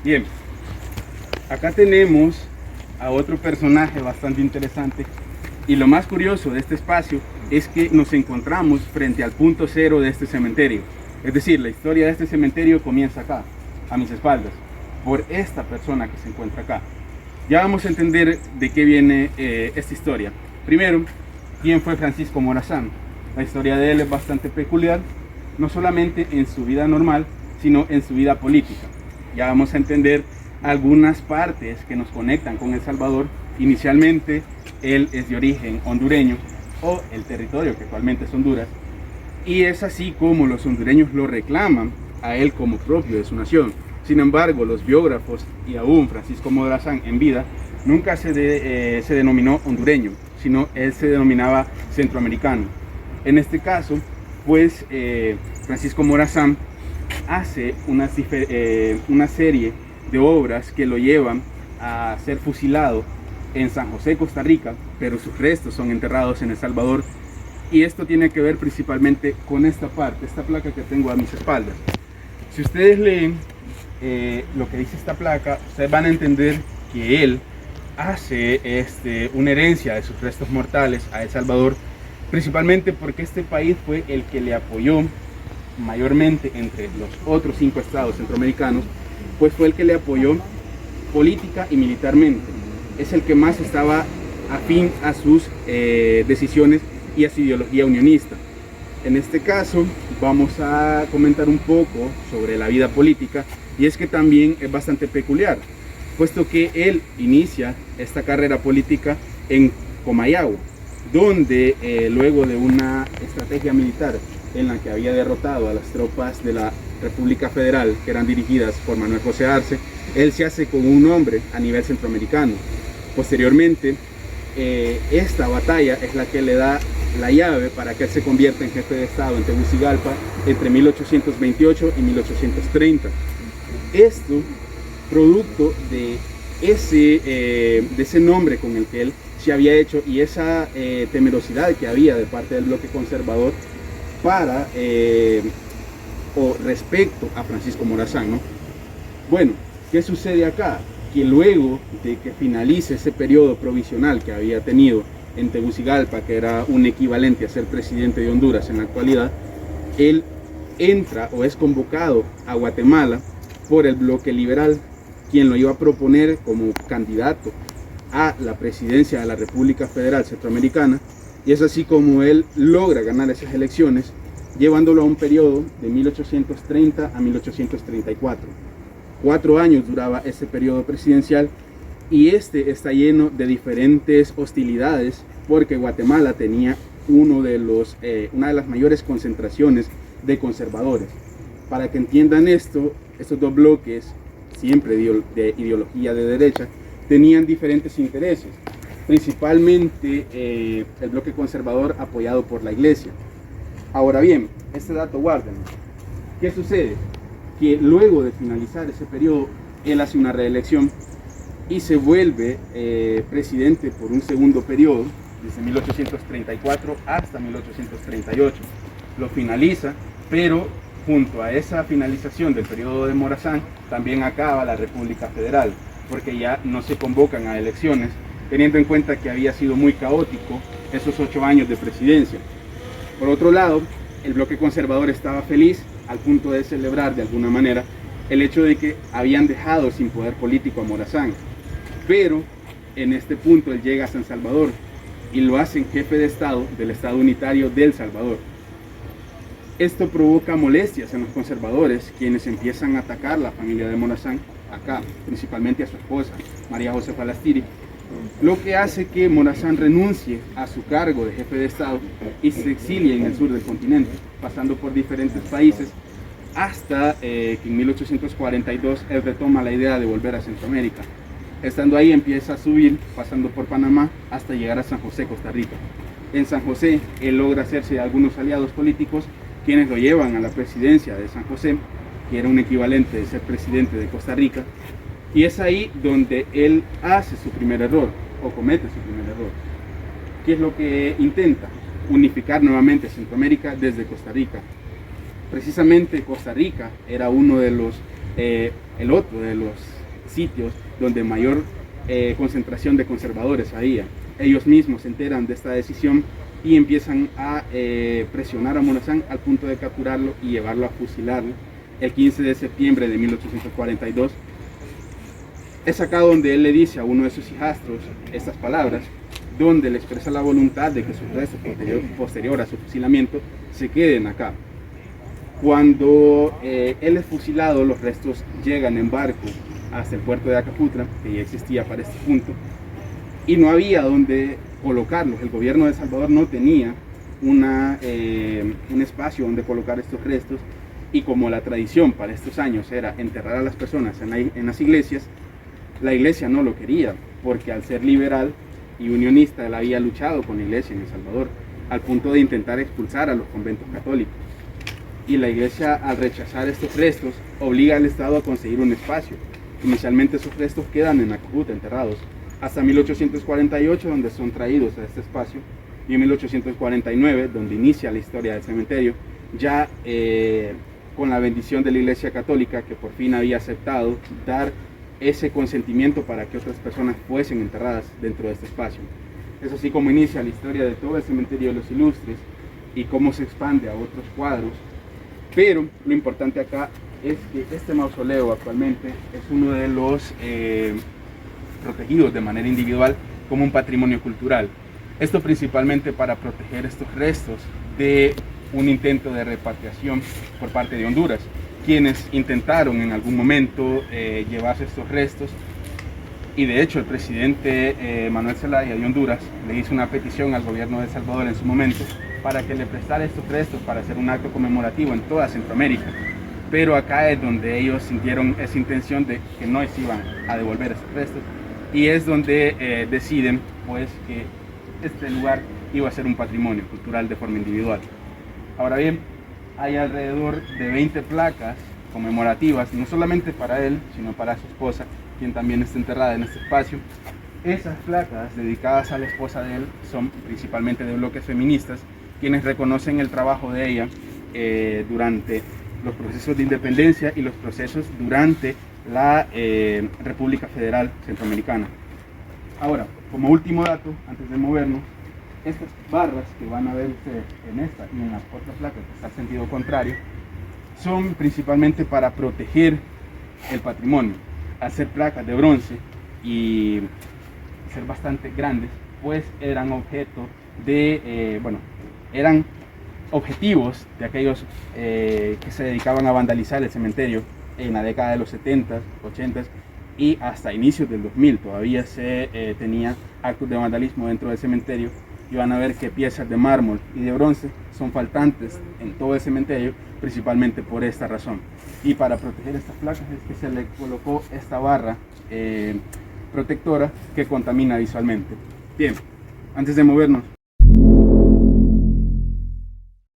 Bien, acá tenemos a otro personaje bastante interesante y lo más curioso de este espacio es que nos encontramos frente al punto cero de este cementerio. Es decir, la historia de este cementerio comienza acá, a mis espaldas, por esta persona que se encuentra acá. Ya vamos a entender de qué viene esta historia. Primero, ¿quién fue Francisco Morazán? La historia de él es bastante peculiar, no solamente en su vida normal, sino en su vida política. Ya vamos a entender algunas partes que nos conectan con El Salvador. Inicialmente, él es de origen hondureño, o el territorio que actualmente es Honduras, y es así como los hondureños lo reclaman a él como propio de su nación. Sin embargo, los biógrafos y aún Francisco Morazán en vida nunca se denominó hondureño, sino él se denominaba centroamericano. En este caso, pues Francisco Morazán hace una serie de obras que lo llevan a ser fusilado en San José, Costa Rica, pero sus restos son enterrados en El Salvador. Y esto tiene que ver principalmente con esta parte, esta placa que tengo a mis espaldas. Si ustedes leen lo que dice esta placa, ustedes van a entender que él hace una herencia de sus restos mortales a El Salvador, principalmente porque este país fue el que le apoyó mayormente entre los otros 5 estados centroamericanos, pues fue el que le apoyó política y militarmente. Es el que más estaba afín a sus decisiones y a su ideología unionista. En este caso vamos a comentar un poco sobre la vida política, y es que también es bastante peculiar, puesto que él inicia esta carrera política en Comayagua, donde luego de una estrategia militar en la que había derrotado a las tropas de la República Federal, que eran dirigidas por Manuel José Arce, él se hace con un nombre a nivel centroamericano. Posteriormente, esta batalla es la que le da la llave para que él se convierta en jefe de Estado en Tegucigalpa entre 1828 y 1830. Esto producto de ese nombre con el que él se había hecho y esa temerosidad que había de parte del bloque conservador para o respecto a Francisco Morazán, ¿no? Bueno, ¿qué sucede acá? Que luego de que finalice ese periodo provisional que había tenido en Tegucigalpa, que era un equivalente a ser presidente de Honduras en la actualidad, él entra o es convocado a Guatemala por el bloque liberal, quien lo iba a proponer como candidato a la presidencia de la República Federal Centroamericana, y es así como él logra ganar esas elecciones, llevándolo a un periodo de 1830 a 1834. 4 años duraba ese periodo presidencial, y está lleno de diferentes hostilidades, porque Guatemala tenía una de las mayores concentraciones de conservadores. Para que entiendan esto, estos dos bloques, siempre de ideología de derecha, tenían diferentes intereses, principalmente el bloque conservador apoyado por la iglesia. Ahora bien, este dato guárdenlo. ¿Qué sucede? Que luego de finalizar ese periodo, él hace una reelección y se vuelve presidente por un segundo periodo, desde 1834 hasta 1838. Lo finaliza, pero junto a esa finalización del periodo de Morazán, también acaba la República Federal, porque ya no se convocan a elecciones, teniendo en cuenta que había sido muy caótico esos 8 años de presidencia. Por otro lado, el bloque conservador estaba feliz al punto de celebrar de alguna manera el hecho de que habían dejado sin poder político a Morazán. Pero en este punto él llega a San Salvador y lo hacen jefe de Estado del Estado Unitario de El Salvador. Esto provoca molestias en los conservadores, quienes empiezan a atacar a la familia de Morazán acá, principalmente a su esposa, María Josefa Lastiri, lo que hace que Morazán renuncie a su cargo de jefe de Estado y se exilie en el sur del continente, pasando por diferentes países, hasta que en 1842 él retoma la idea de volver a Centroamérica. Estando ahí empieza a subir, pasando por Panamá, hasta llegar a San José, Costa Rica. En San José él logra hacerse de algunos aliados políticos, quienes lo llevan a la presidencia de San José, que era un equivalente de ser presidente de Costa Rica, y es ahí donde él hace su primer error, o comete su primer error. ¿Qué es lo que intenta? Unificar nuevamente Centroamérica desde Costa Rica. Precisamente Costa Rica era uno de los el otro de los sitios donde mayor concentración de conservadores había. Ellos mismos se enteran de esta decisión y empiezan a presionar a Morazán al punto de capturarlo y llevarlo a fusilarlo el 15 de septiembre de 1842. Es acá donde él le dice a uno de sus hijastros estas palabras, donde le expresa la voluntad de que sus restos posterior a su fusilamiento se queden acá. Cuando él es fusilado, los restos llegan en barco hasta el puerto de Acaputla, que ya existía para este punto, y no había donde colocarlos. El gobierno de El Salvador no tenía un espacio donde colocar estos restos, y como la tradición para estos años era enterrar a las personas en las iglesias, la iglesia no lo quería, porque al ser liberal y unionista él había luchado con la iglesia en El Salvador, al punto de intentar expulsar a los conventos católicos. Y la iglesia, al rechazar estos restos, obliga al Estado a conseguir un espacio. Inicialmente esos restos quedan en Acaputla enterrados, hasta 1848, donde son traídos a este espacio, y en 1849, donde inicia la historia del cementerio, ya con la bendición de la Iglesia Católica, que por fin había aceptado dar ese consentimiento para que otras personas fuesen enterradas dentro de este espacio. Es así como inicia la historia de todo el cementerio de los Ilustres y cómo se expande a otros cuadros. Pero lo importante acá es que este mausoleo actualmente es uno de los protegidos de manera individual como un patrimonio cultural. Esto principalmente para proteger estos restos de un intento de repatriación por parte de Honduras, quienes intentaron en algún momento llevarse estos restos, y de hecho el presidente Manuel Zelaya de Honduras le hizo una petición al gobierno de El Salvador en su momento para que le prestara estos restos para hacer un acto conmemorativo en toda Centroamérica. Pero acá es donde ellos sintieron esa intención de que no se iban a devolver esos restos, y es donde deciden pues que este lugar iba a ser un patrimonio cultural de forma individual. Ahora bien, hay alrededor de 20 placas conmemorativas, no solamente para él, sino para su esposa, quien también está enterrada en este espacio. Esas placas dedicadas a la esposa de él son principalmente de bloques feministas, quienes reconocen el trabajo de ella durante los procesos de independencia y los procesos durante la República Federal Centroamericana. Ahora, como último dato, antes de movernos, estas barras que van a ver ustedes en esta y en la otra placa que está en sentido contrario, son principalmente para proteger el patrimonio. Al ser placas de bronce y ser bastante grandes, pues eran objeto de, eran objetivos de aquellos que se dedicaban a vandalizar el cementerio en la década de los 70s, 80s y hasta inicios del 2000. Todavía se tenía actos de vandalismo dentro del cementerio, y van a ver que piezas de mármol y de bronce son faltantes en todo el cementerio, principalmente por esta razón. Y para proteger estas placas es que se le colocó esta barra protectora que contamina visualmente. Bien, antes de movernos